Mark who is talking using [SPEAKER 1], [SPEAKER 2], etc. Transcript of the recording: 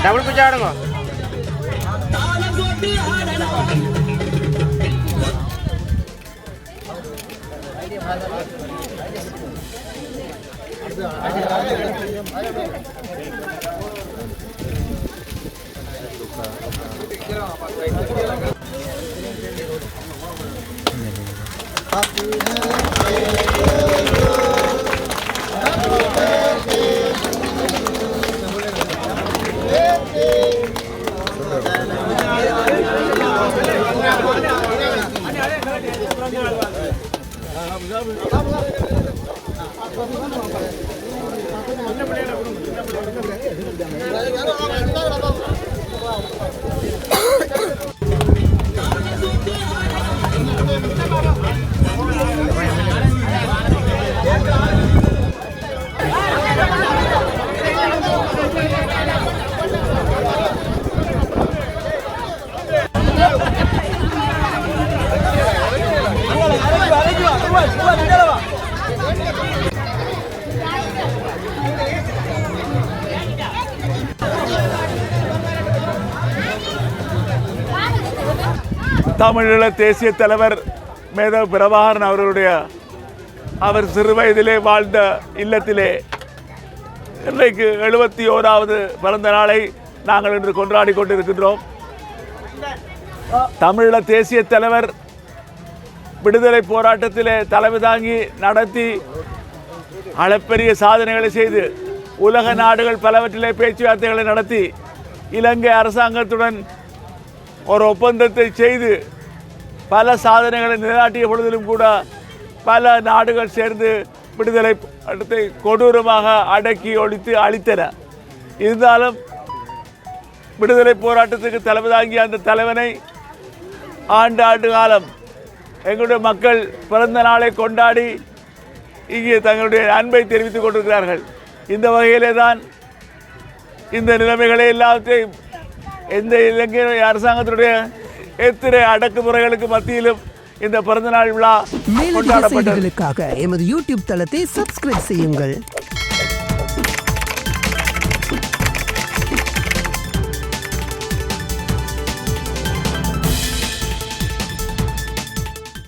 [SPEAKER 1] Double pitch आडुंगा
[SPEAKER 2] தமிழீழ தேசிய தலைவர் மேதகு பிரபாகரன் அவர்களுடைய அவர் சிறு வயதிலே வாழ்ந்த இல்லத்திலே இன்றைக்கு 71வது பிறந்த நாளை நாங்கள் இன்று கொண்டாடி கொண்டிருக்கின்றோம். தமிழீழ தேசிய தலைவர் விடுதலை போராட்டத்திலே தலைமை தாங்கி நடத்தி அளப்பெரிய சாதனைகளை செய்து உலக நாடுகள் பலவற்றிலே பேச்சுவார்த்தைகளை நடத்தி இலங்கை அரசாங்கத்துடன் ஒரு ஒப்பந்தத்தை செய்து பல சாதனைகளை நிலைநாட்டிய பொழுதிலும் கூட பல நாடுகள் சேர்ந்து விடுதலை போராட்டத்தை கொடூரமாக அடக்கி ஒழித்து அழித்தன. இருந்தாலும் விடுதலை போராட்டத்துக்கு தலைமை தாங்கிய அந்த தலைவனை ஆண்டு காலம் எங்களுடைய மக்கள் பிறந்த நாளை கொண்டாடி இங்கே தங்களுடைய அன்பை தெரிவித்துக் கொண்டிருக்கிறார்கள். இந்த வகையிலே தான் இந்த நிலைமைகளை எல்லாத்தையும் எந்த இலங்கை அரசாங்கத்தினுடைய எத்தனை அடக்குமுறைகளுக்கு மத்தியிலும் இந்த பிறந்தநாள் விழா கொண்டாடப்பட்டது.
[SPEAKER 3] எமது யூடியூப் தளத்தை சப்ஸ்கிரைப் செய்யுங்கள்.